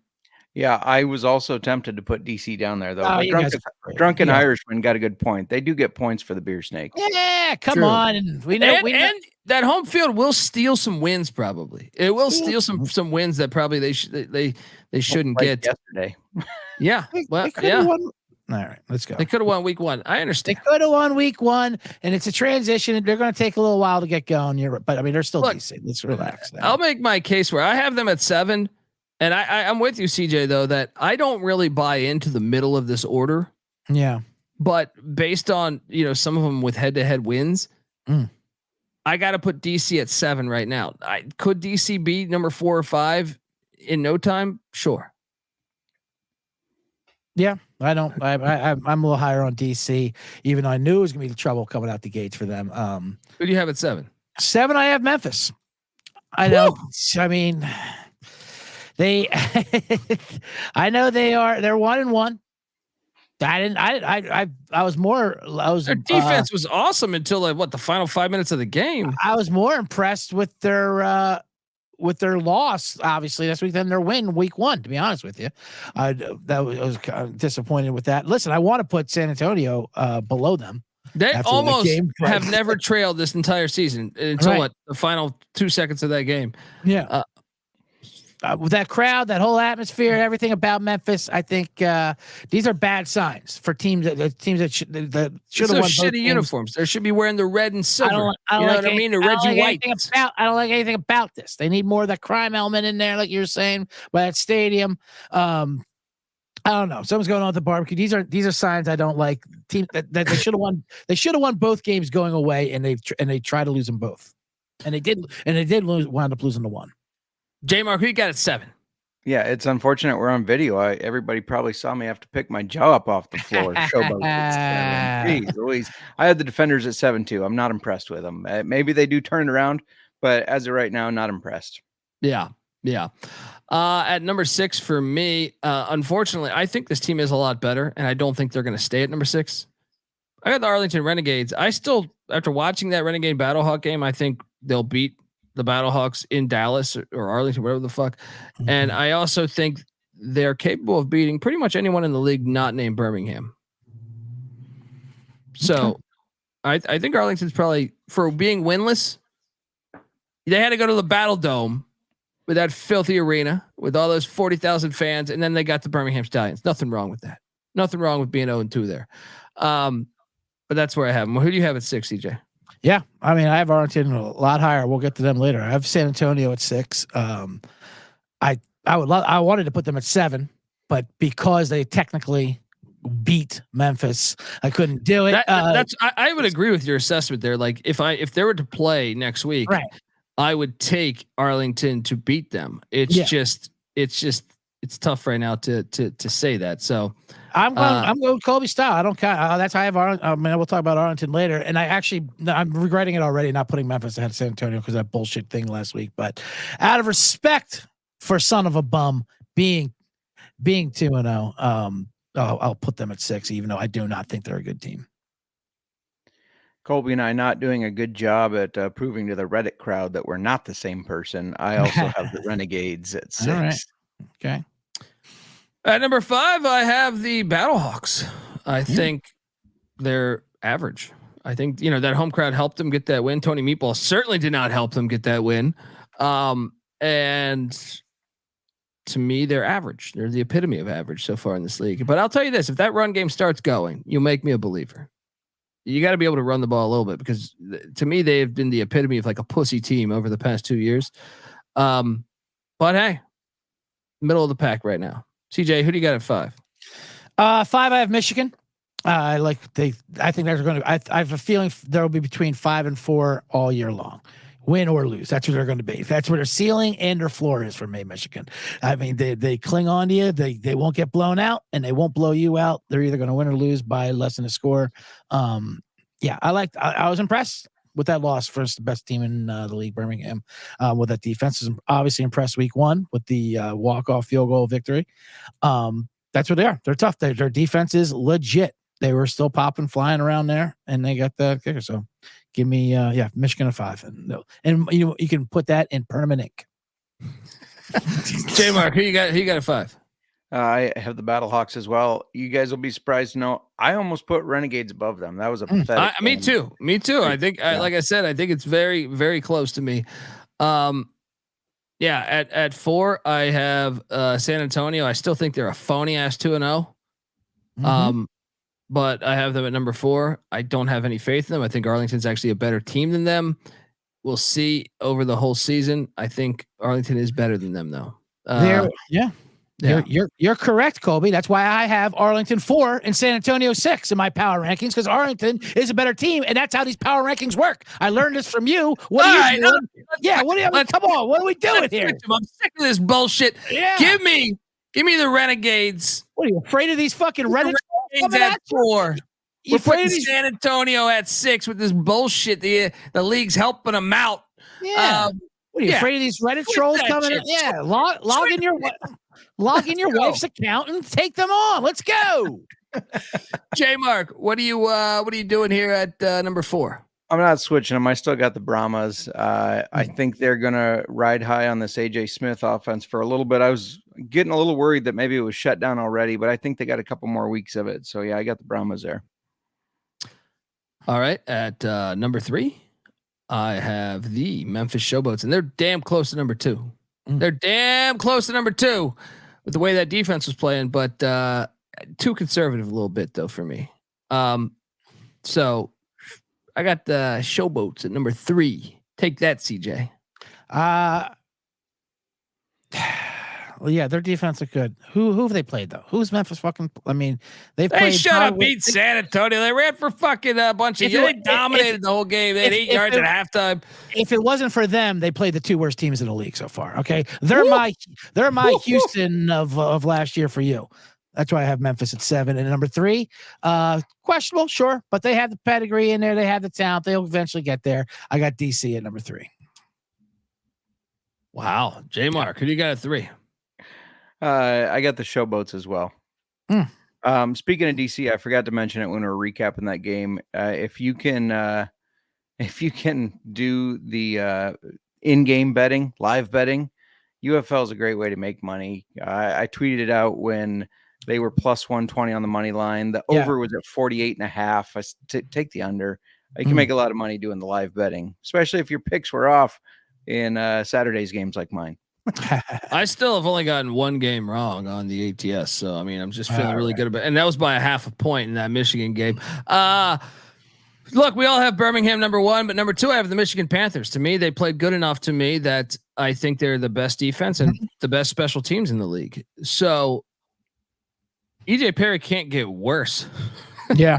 Yeah, I was also tempted to put DC down there, though. Oh, But you guys Drunken yeah. Irishman got a good point. They do get points for the beer snake. Yeah, come True. on. And we know, And that home field will steal some wins. Probably it will steal some wins that probably they shouldn't Like get yesterday. Yeah, well, they yeah. won. All right, let's go. They could have won week 1. I They understand. could have won week 1, and it's a transition. They're going to take a little while to get going. But I mean, they're still decent. Let's relax. I'll make my case where I have them at 7, and I'm with you, CJ, though, that I don't really buy into the middle of this order. Yeah, but based on some of them with head-to-head wins, I got to put DC at 7 right now. Could DC be number 4 or 5 in no time? Sure. Yeah, I don't. I'm a little higher on DC, even though I knew it was going to be trouble coming out the gates for them. Who do you have at 7? 7, I have Memphis. I know. Woo! I mean, they. I know they're 1-1. I was more. Their defense was awesome until the final 5 minutes of the game. I was more impressed with their loss. Obviously, that's than their win week 1. To be honest with you, I was kind of disappointed with that. Listen, I want to put San Antonio below them. They almost have never trailed this entire season until the final 2 seconds of that game. Yeah. With that crowd, that whole atmosphere, everything about Memphis, I think these are bad signs for teams that should have won shitty uniforms. They should be wearing the red and silver. I don't like what I mean? The red and white. I don't like anything about this. They need more of that crime element in there, like you were saying, by that stadium. I don't know. Something's going on with the barbecue. These are signs I don't like. Team that they should have won. They should have won both games going away, and they tried to lose them both, and they did wind up losing the one. J Mark, who you got at 7? Yeah, it's unfortunate we're on video. Everybody probably saw me have to pick my jaw up off the floor. Showboat at 7. Jeez, Louise. I had the Defenders at 7 too. I'm not impressed with them. Maybe they do turn it around, but as of right now, not impressed. Yeah. At number 6 for me, unfortunately, I think this team is a lot better, and I don't think they're going to stay at number 6. I got the Arlington Renegades. I still, after watching that Renegade Battlehawk game, I think they'll beat the Battlehawks in Dallas or Arlington, whatever the fuck. Mm-hmm. And I also think they're capable of beating pretty much anyone in the league not named Birmingham. So I think Arlington's probably, for being winless, they had to go to the Battle Dome with that filthy arena with all those 40,000 fans. And then they got the Birmingham Stallions. Nothing wrong with that. Nothing wrong with being 0-2 there. But that's where I have them. Who do you have at 6, CJ? Yeah, I mean, I have Arlington a lot higher. We'll get to them later. I have San Antonio at 6. I wanted to put them at 7, but because they technically beat Memphis, I couldn't do it. I would agree with your assessment there. Like if they were to play next week, right, I would take Arlington to beat them. It's tough right now to say that. So I'm going with Colby style. I don't count. That's how I have Arlington. I mean, we'll talk about Arlington later. And I'm regretting it already, not putting Memphis ahead of San Antonio because of that bullshit thing last week. But out of respect for son of a bum being 2-0, I'll put them at 6, even though I do not think they're a good team. Colby and I not doing a good job at proving to the Reddit crowd that we're not the same person. I also have the Renegades at 6. All right. Okay. At number 5, I have the Battlehawks. I think they're average. I think, that home crowd helped them get that win. Tony Meatball certainly did not help them get that win. And to me, they're average. They're the epitome of average so far in this league. But I'll tell you this, if that run game starts going, you'll make me a believer. You got to be able to run the ball a little bit because to me, they've been the epitome of like a pussy team over the past 2 years. But hey, middle of the pack right now. CJ, who do you got at 5? 5, I have Michigan. I think they're going to. I have a feeling there will be between 5 and 4 all year long, win or lose. That's what they're going to be. That's where their ceiling and their floor is for me, Michigan. I mean, they cling on to you. They won't get blown out, and they won't blow you out. They're either going to win or lose by less than a score. Yeah, I was impressed with that loss versus the best team in the league, Birmingham. With that defense, is obviously impressed week 1 with the walk-off field goal victory. That's what they are. They're tough. Their defense is legit. They were still popping, flying around there, and they got the kicker. So give me, Michigan at 5. And you can put that in permanent ink. J Mark, who you got at 5? I have the Battlehawks as well. You guys will be surprised to know I almost put Renegades above them. That was a pathetic. Me too. Me too. I think, like I said, I think it's very, very close to me. Yeah. At 4, I have San Antonio. I still think they're a phony ass 2-0. But I have them at number 4. I don't have any faith in them. I think Arlington's actually a better team than them. We'll see over the whole season. I think Arlington is better than them, though. You're correct, Colby. That's why I have Arlington 4 and San Antonio 6 in my power rankings, because Arlington is a better team, and that's how these power rankings work. I learned this from you. What are you doing? Yeah, come on. What are we doing here? I'm sick of this bullshit. Yeah. Give me the Renegades. What are you afraid of these fucking Renegades at 4? You We're putting San Antonio at 6 with this bullshit. The league's helping them out. Yeah. What are you afraid of these Reddit trolls coming in? Yeah. Log in your wife's account and take them on. Let's go. J Mark, what are you doing here at number 4? I'm not switching them. I still got the Brahmas. I think they're going to ride high on this AJ Smith offense for a little bit. I was getting a little worried that maybe it was shut down already, but I think they got a couple more weeks of it. So yeah, I got the Brahmas there. All right. At number 3, I have the Memphis Showboats, and they're damn close to number 2. They're damn close to number 2 with the way that defense was playing, but too conservative a little bit though for me. So I got the Showboats at number 3. Take that, CJ. Well, yeah, their defense are good. Who have they played though? Who's Memphis fucking? I mean, they shut up, beat San Antonio. They ran for fucking a bunch of. They dominated the whole game. They had 8 yards at halftime. If it wasn't for them, they played the 2 worst teams in the league so far. Okay, they're my Houston of last year for you. That's why I have Memphis at 7 and number 3. Questionable, sure, but they have the pedigree in there. They have the talent. They'll eventually get there. I got DC at number 3. Wow, J Mark, who do you got at 3? I got the Showboats as well. Speaking of DC, I forgot to mention it when we were recapping that game. If you can do the in-game betting, live betting, UFL is a great way to make money. I tweeted it out when they were plus 120 on the money line. The over was at 48.5. Take the under. You can make a lot of money doing the live betting, especially if your picks were off in Saturday's games like mine. I still have only gotten 1 game wrong on the ATS. So, I mean, I'm just feeling really good about it. And that was by a half a point in that Michigan game. Look, we all have Birmingham number 1, but number 2, I have the Michigan Panthers. To me, they played good enough to me that I think they're the best defense and the best special teams in the league. So EJ Perry can't get worse. Yeah.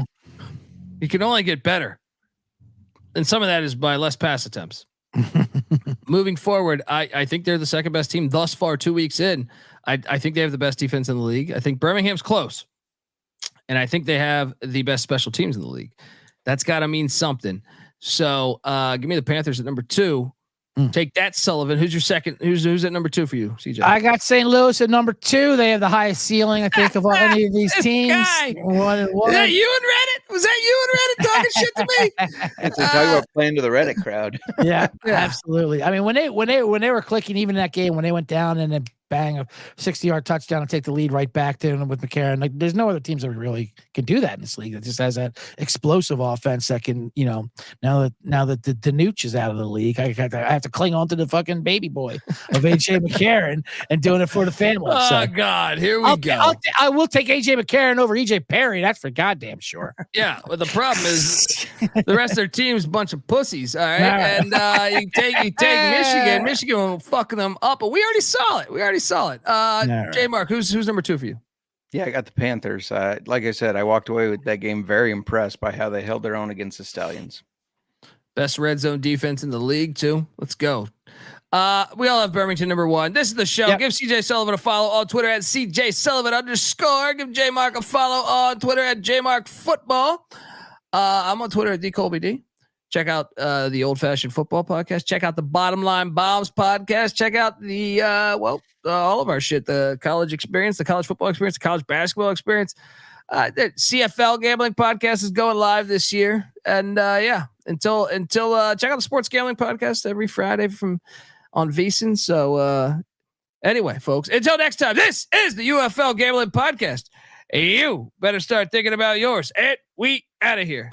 He can only get better. And some of that is by less pass attempts. Moving forward, I think they're the second best team thus far 2 weeks in. I think they have the best defense in the league. I think Birmingham's close. And I think they have the best special teams in the league. That's got to mean something. So give me the Panthers at number 2. Take that, Sullivan. Who's your second? Who's at number 2 for you, CJ? I got St. Louis at number 2. They have the highest ceiling, I think, of any of these teams. Is that you and Reddit? Was that you and Reddit talking shit to me? They're talking about playing to the Reddit crowd. Yeah, absolutely. I mean, when they were clicking, even in that game, when they went down and then bang, a 60-yard touchdown and take the lead right back to them with McCarron. Like, there's no other teams that really can do that in this league. That just has that explosive offense that can, now that the Danucci is out of the league, I have to cling on to the fucking baby boy of AJ McCarron and doing it for the family. Oh God, here we go. I will take AJ McCarron over EJ Perry. That's for goddamn sure. Yeah, but the problem is the rest of their team's a bunch of pussies. All right, and you take Michigan. Michigan will fuck them up, but we already saw it. J Mark, who's number 2 for you? Yeah, I got the Panthers. Like I said, I walked away with that game very impressed by how they held their own against the Stallions. Best red zone defense in the league too. Let's go. We all have Birmingham number 1. This is the show. Yep. Give CJ Sullivan a follow on Twitter at CJ Sullivan _. Give J Mark a follow on Twitter at JMarkFootball. I'm on Twitter at DColbyD. Check out the Old Fashioned Football Podcast. Check out the Bottom Line Bombs Podcast. Check out the all of our shit: the college experience, the college football experience, the college basketball experience. The CFL Gambling Podcast is going live this year, and until check out the Sports Gambling Podcast every Friday on VSiN. So Anyway, folks, until next time, this is the UFL Gambling Podcast. You better start thinking about yours. And we out of here.